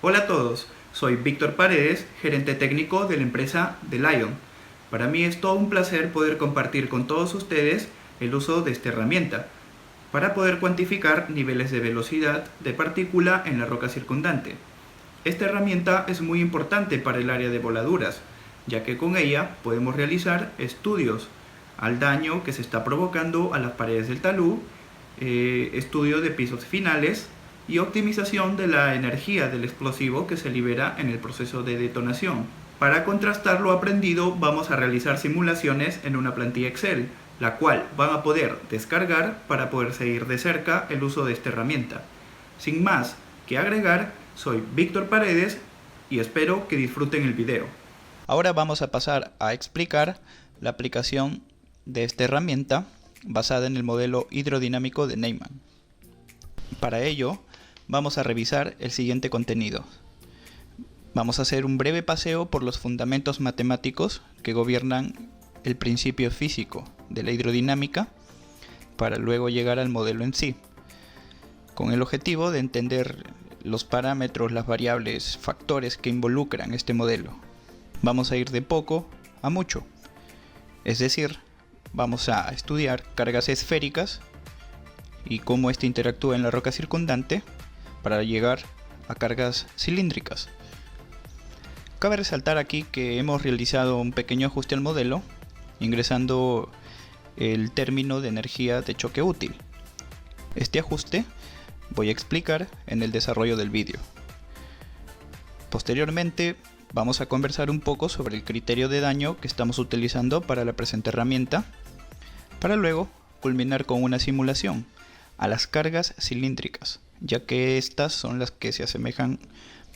Hola a todos, soy Víctor Paredes, gerente técnico de la empresa The Lion. Para mí es todo un placer poder compartir con todos ustedes el uso de esta herramienta para poder cuantificar niveles de velocidad de partícula en la roca circundante. Esta herramienta es muy importante para el área de voladuras, ya que con ella podemos realizar estudios al daño que se está provocando a las paredes del talud, estudio de pisos finales y optimización de la energía del explosivo que se libera en el proceso de detonación. Para contrastar lo aprendido vamos a realizar simulaciones en una plantilla Excel, la cual van a poder descargar para poder seguir de cerca el uso de esta herramienta. Sin más que agregar, soy Víctor Paredes y espero que disfruten el video. Ahora vamos a pasar a explicar la aplicación de esta herramienta basada en el modelo hidrodinámico de Neyman. Para ello, vamos a revisar el siguiente contenido. Vamos a hacer un breve paseo por los fundamentos matemáticos que gobiernan el principio físico de la hidrodinámica para luego llegar al modelo en sí, con el objetivo de entender los parámetros, las variables, factores que involucran este modelo. Vamos a ir de poco a mucho, es decir, vamos a estudiar cargas esféricas y cómo éste interactúa en la roca circundante para llegar a cargas cilíndricas. Cabe resaltar aquí que hemos realizado un pequeño ajuste al modelo, ingresando el término de energía de choque útil. Este ajuste voy a explicar en el desarrollo del vídeo. Posteriormente vamos a conversar un poco sobre el criterio de daño que estamos utilizando para la presente herramienta, para luego culminar con una simulación a las cargas cilíndricas, ya que estas son las que se asemejan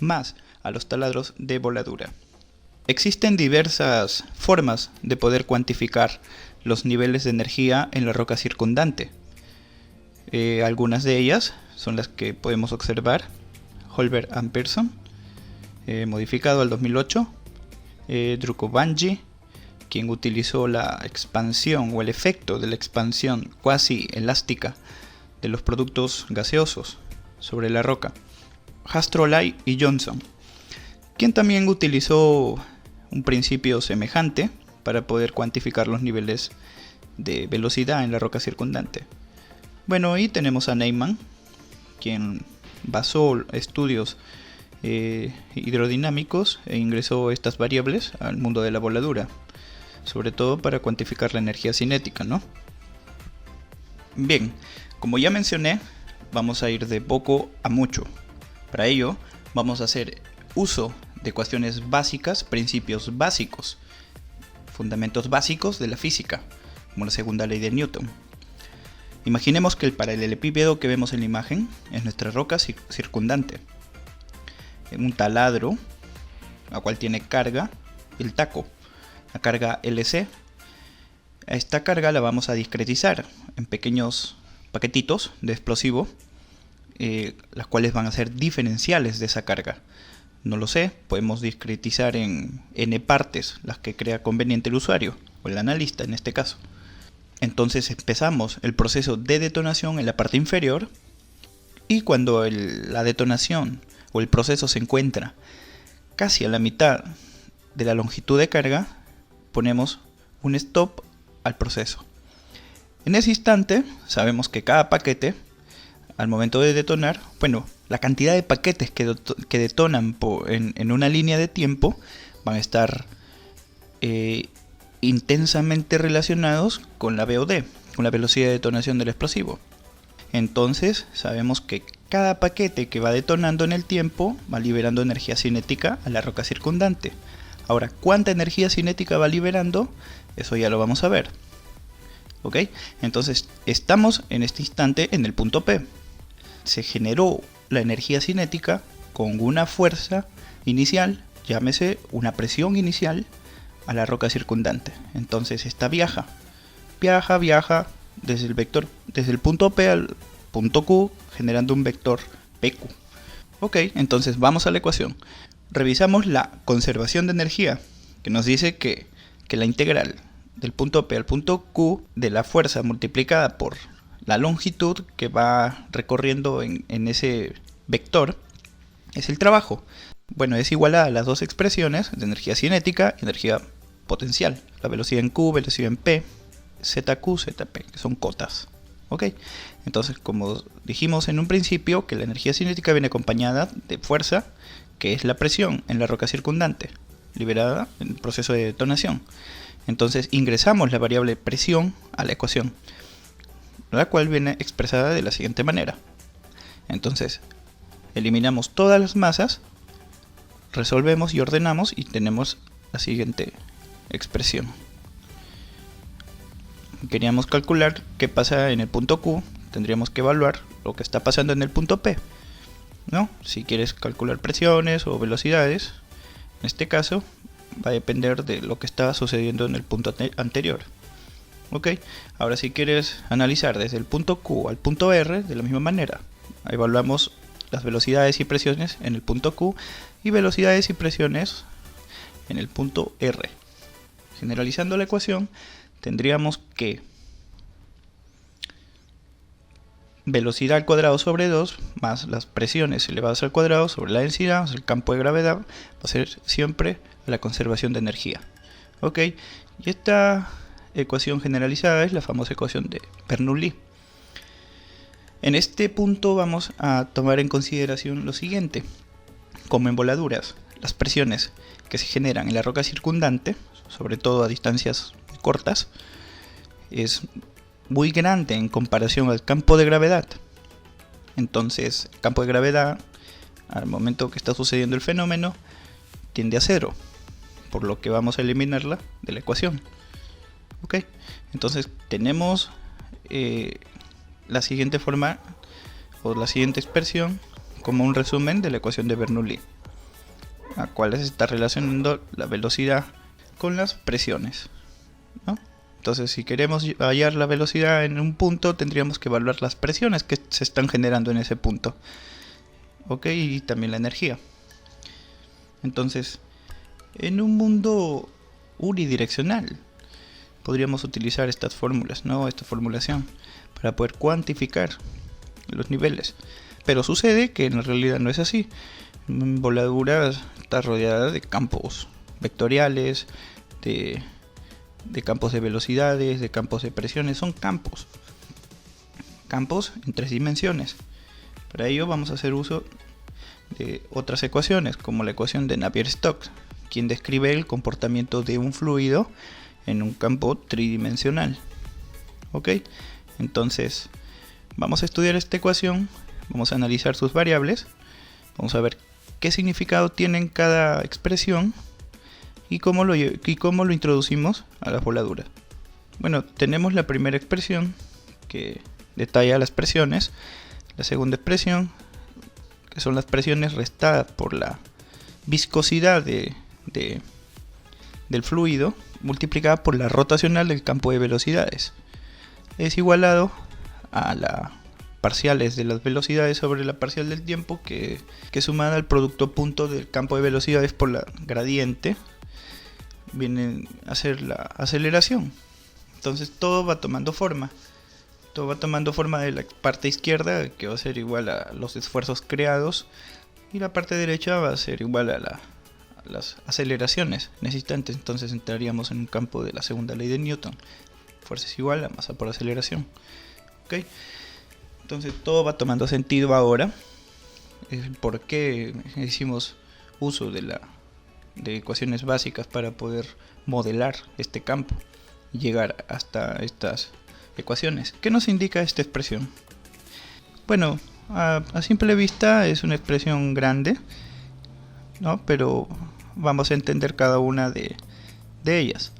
más a los taladros de voladura. Existen diversas formas de poder cuantificar los niveles de energía en la roca circundante. Algunas de ellas son las que podemos observar: Holberg and Pearson, modificado al 2008, Drucovangi, quien utilizó la expansión o el efecto de la expansión cuasi elástica de los productos gaseosos sobre la roca, Hastrolay y Johnson, quien también utilizó un principio semejante para poder cuantificar los niveles de velocidad en la roca circundante. Bueno, y tenemos a Neyman, quien basó estudios hidrodinámicos e ingresó estas variables al mundo de la voladura, sobre todo para cuantificar la energía cinética, ¿no? Bien, como ya mencioné, vamos a ir de poco a mucho. Para ello, vamos a hacer uso de ecuaciones básicas, principios básicos, fundamentos básicos de la física, como la segunda ley de Newton. Imaginemos que el paralelepípedo que vemos en la imagen es nuestra roca circundante. Un taladro, la cual tiene carga, el taco, la carga LC. A esta carga la vamos a discretizar en pequeños paquetitos de explosivo, las cuales van a ser diferenciales de esa carga. No lo sé, podemos discretizar en n partes, las que crea conveniente el usuario, o el analista en este caso. Entonces empezamos el proceso de detonación en la parte inferior, y cuando la detonación o el proceso se encuentra casi a la mitad de la longitud de carga, ponemos un stop al proceso. En ese instante sabemos que cada paquete, al momento de detonar, bueno, la cantidad de paquetes que detonan en una línea de tiempo van a estar intensamente relacionados con la VOD, con la velocidad de detonación del explosivo. Entonces sabemos que cada paquete que va detonando en el tiempo va liberando energía cinética a la roca circundante. Ahora, ¿cuánta energía cinética va liberando? Eso ya lo vamos a ver. ¿Ok? Entonces estamos en este instante en el punto P. Se generó la energía cinética con una fuerza inicial, llámese una presión inicial, a la roca circundante. Entonces esta viaja desde el punto P al punto Q, generando un vector PQ. Ok, entonces vamos a la ecuación. Revisamos la conservación de energía, que nos dice que la integral del punto P al punto Q de la fuerza multiplicada por la longitud que va recorriendo en ese vector es el trabajo. Bueno, es igual a las dos expresiones de energía cinética y energía potencial. La velocidad en Q, velocidad en P, ZQ, ZP, que son cotas. ¿Ok? Entonces, como dijimos en un principio, que la energía cinética viene acompañada de fuerza, que es la presión en la roca circundante, liberada en el proceso de detonación. Entonces, ingresamos la variable presión a la ecuación, la cual viene expresada de la siguiente manera. Entonces, eliminamos todas las masas, resolvemos y ordenamos y tenemos la siguiente expresión. Queríamos calcular qué pasa en el punto Q, tendríamos que evaluar lo que está pasando en el punto P, ¿no? Si quieres calcular presiones o velocidades, en este caso va a depender de lo que estaba sucediendo en el punto anterior. Ok, ahora si quieres analizar desde el punto Q al punto R, de la misma manera, evaluamos las velocidades y presiones en el punto Q y velocidades y presiones en el punto R. Generalizando la ecuación, tendríamos que velocidad al cuadrado sobre 2 más las presiones elevadas al cuadrado sobre la densidad más el campo de gravedad va a ser siempre la conservación de energía. Ok, y esta ecuación generalizada es la famosa ecuación de Bernoulli. En este punto vamos a tomar en consideración lo siguiente: como en voladuras, las presiones que se generan en la roca circundante, sobre todo a distancias cortas, es muy grande en comparación al campo de gravedad. Entonces, el campo de gravedad, al momento que está sucediendo el fenómeno, tiende a cero, por lo que vamos a eliminarla de la ecuación. Ok, entonces tenemos la siguiente forma o la siguiente expresión como un resumen de la ecuación de Bernoulli, a cual se está relacionando la velocidad con las presiones, ¿no? Entonces, si queremos hallar la velocidad en un punto, tendríamos que evaluar las presiones que se están generando en ese punto, ¿ok? Y también la energía. Entonces, en un mundo unidireccional, podríamos utilizar estas fórmulas, ¿no? Esta formulación para poder cuantificar los niveles. Pero sucede que en realidad no es así. Voladura está rodeada de campos vectoriales, de campos de velocidades, de campos de presiones. Son campos en 3 dimensiones. Para ello vamos a hacer uso de otras ecuaciones, como la ecuación de Navier-Stokes, quien describe el comportamiento de un fluido en un campo tridimensional. Ok, entonces vamos a estudiar esta ecuación, vamos a analizar sus variables, vamos a ver qué significado tienen cada expresión y cómo lo introducimos a las voladuras. Bueno, tenemos la primera expresión que detalla las presiones, la segunda expresión que son las presiones restadas por la viscosidad del fluido multiplicada por la rotacional del campo de velocidades, es igualado a la parciales de las velocidades sobre la parcial del tiempo, que sumada al producto punto del campo de velocidades por la gradiente viene a ser la aceleración. Entonces todo va tomando forma de la parte izquierda, que va a ser igual a los esfuerzos creados, y la parte derecha va a ser igual a las aceleraciones en ese instante. Entonces entraríamos en un campo de la segunda ley de Newton: fuerza es igual a masa por aceleración. ¿Okay? Entonces todo va tomando sentido ahora. ¿Por qué hicimos uso de ecuaciones básicas para poder modelar este campo y llegar hasta estas ecuaciones? ¿Qué nos indica esta expresión? Bueno, a simple vista es una expresión grande, ¿no? Pero vamos a entender cada una de ellas.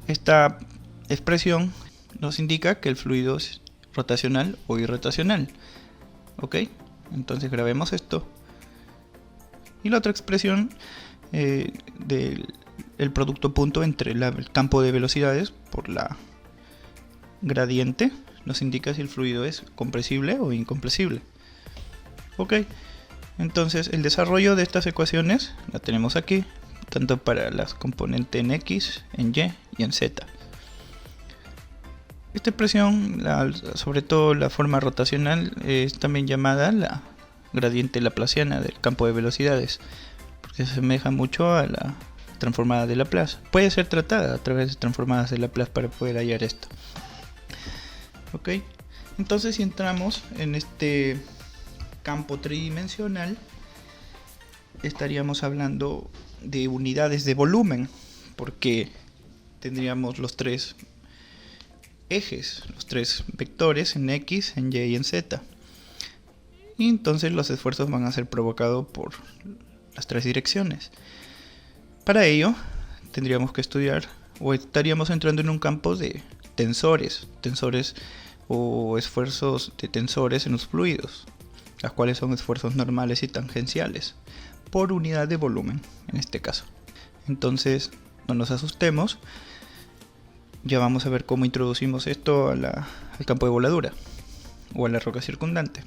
Esta expresión nos indica que el fluido es rotacional o irrotacional. ¿Ok? Entonces grabemos esto. Y la otra expresión del producto punto entre el campo de velocidades por la gradiente nos indica si el fluido es compresible o incompresible. Ok, entonces el desarrollo de estas ecuaciones la tenemos aquí, tanto para las componentes en X, en Y y en Z. Esta expresión, sobre todo la forma rotacional, es también llamada la gradiente laplaciana del campo de velocidades, porque se asemeja mucho a la transformada de Laplace. Puede ser tratada a través de transformadas de Laplace para poder hallar esto. Ok, entonces si entramos en este campo tridimensional, estaríamos hablando de unidades de volumen, porque tendríamos los tres ejes, los tres vectores en X, en Y y en Z. Y entonces los esfuerzos van a ser provocados por las tres direcciones. Para ello tendríamos que estudiar, o estaríamos entrando en un campo de tensores o esfuerzos de tensores en los fluidos, las cuales son esfuerzos normales y tangenciales por unidad de volumen en este caso. Entonces no nos asustemos, ya vamos a ver cómo introducimos esto al campo de voladura o a la roca circundante.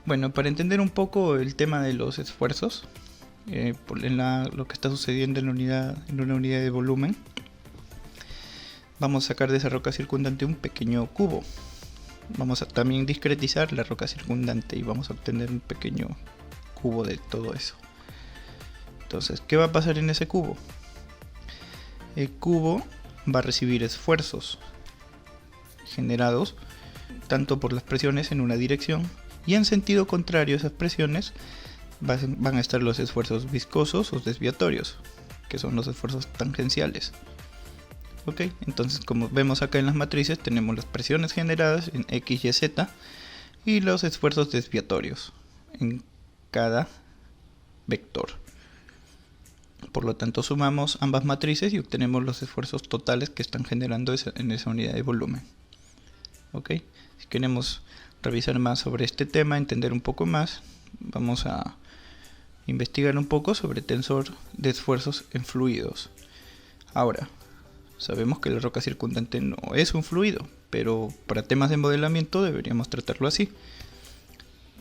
Bueno, para entender un poco el tema de los esfuerzos, lo que está sucediendo en una unidad de volumen, vamos a sacar de esa roca circundante un pequeño cubo. Vamos a también discretizar la roca circundante y vamos a obtener un pequeño cubo de todo eso. Entonces, ¿qué va a pasar en ese cubo? El cubo va a recibir esfuerzos generados tanto por las presiones en una dirección, y en sentido contrario a esas presiones van a estar los esfuerzos viscosos o desviatorios, que son los esfuerzos tangenciales. Ok, entonces como vemos acá en las matrices tenemos las presiones generadas en X, Y, Z y los esfuerzos desviatorios en cada vector. Por lo tanto sumamos ambas matrices y obtenemos los esfuerzos totales que están generando en esa unidad de volumen. Ok, si queremos revisar más sobre este tema, entender un poco más, vamos a investigar un poco sobre tensor de esfuerzos en fluidos. Ahora, sabemos que la roca circundante no es un fluido, pero para temas de modelamiento deberíamos tratarlo así.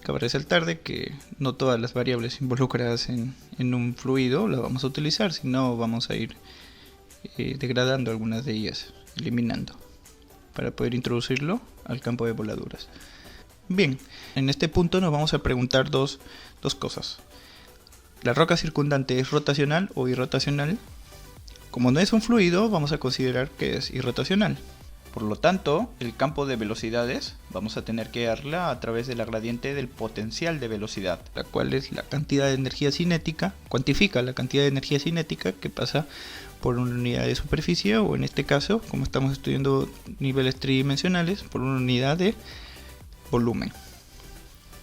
Cabe resaltar de que no todas las variables involucradas en un fluido las vamos a utilizar, sino vamos a ir degradando algunas de ellas, eliminando, para poder introducirlo al campo de voladuras. Bien, en este punto nos vamos a preguntar dos cosas. ¿La roca circundante es rotacional o irrotacional? Como no es un fluido, vamos a considerar que es irrotacional. Por lo tanto, el campo de velocidades vamos a tener que hallarla a través de la gradiente del potencial de velocidad, la cual es la cantidad de energía cinética, cuantifica la cantidad de energía cinética que pasa por una unidad de superficie, o en este caso, como estamos estudiando niveles tridimensionales, por una unidad de volumen.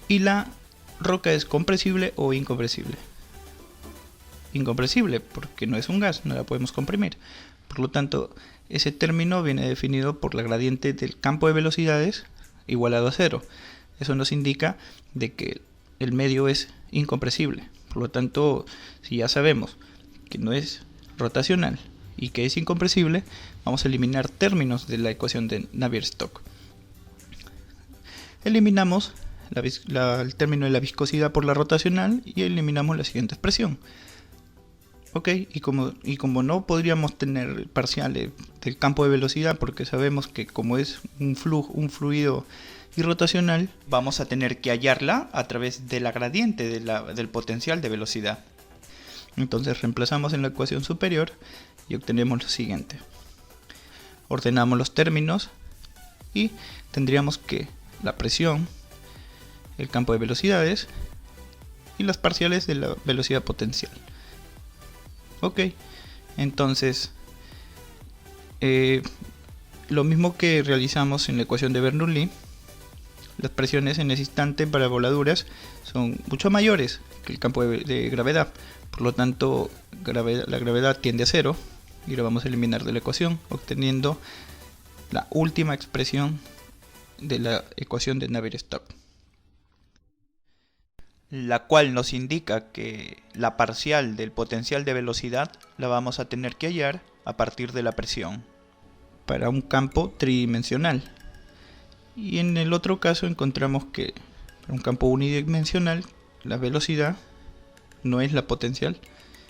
Y la roca es compresible o incompresible. Incompresible porque no es un gas, no la podemos comprimir. Por lo tanto, ese término viene definido por la gradiente del campo de velocidades igualado a 0. Eso nos indica de que el medio es incompresible. Por lo tanto, si ya sabemos que no es rotacional y que es incompresible, vamos a eliminar términos de la ecuación de Navier-Stokes. Eliminamos el término de la viscosidad por la rotacional y eliminamos la siguiente expresión. Ok, y como no podríamos tener parciales del campo de velocidad, porque sabemos que como es un fluido irrotacional, vamos a tener que hallarla a través de la gradiente del potencial de velocidad. Entonces reemplazamos en la ecuación superior y obtenemos lo siguiente. Ordenamos los términos y tendríamos que la presión, el campo de velocidades y las parciales de la velocidad potencial. Ok, entonces lo mismo que realizamos en la ecuación de Bernoulli, las presiones en ese instante para voladuras son mucho mayores que el campo de gravedad. Por lo tanto, la gravedad tiende a 0 y lo vamos a eliminar de la ecuación, obteniendo la última expresión de la ecuación de Navier-Stokes, la cual nos indica que la parcial del potencial de velocidad la vamos a tener que hallar a partir de la presión para un campo tridimensional. Y en el otro caso encontramos que para un campo unidimensional la velocidad no es la potencial,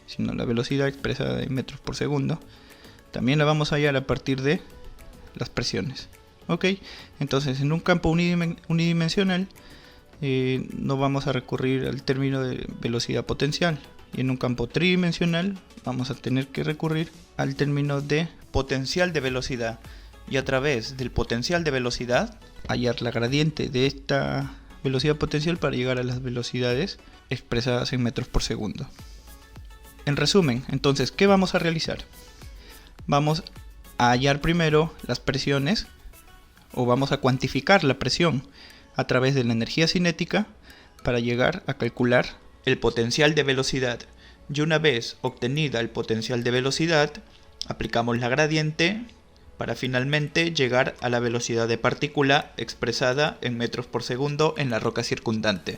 sino la velocidad expresada en metros por segundo. También la vamos a hallar a partir de las presiones. Ok, entonces en un campo unidimensional no vamos a recurrir al término de velocidad potencial. Y en un campo tridimensional vamos a tener que recurrir al término de potencial de velocidad. Y a través del potencial de velocidad, hallar la gradiente de esta velocidad potencial para llegar a las velocidades expresadas en metros por segundo. En resumen, entonces, ¿qué vamos a realizar? Vamos a hallar primero las presiones, o vamos a cuantificar la presión a través de la energía cinética para llegar a calcular el potencial de velocidad. Y una vez obtenida el potencial de velocidad, aplicamos la gradiente para finalmente llegar a la velocidad de partícula expresada en metros por segundo en la roca circundante.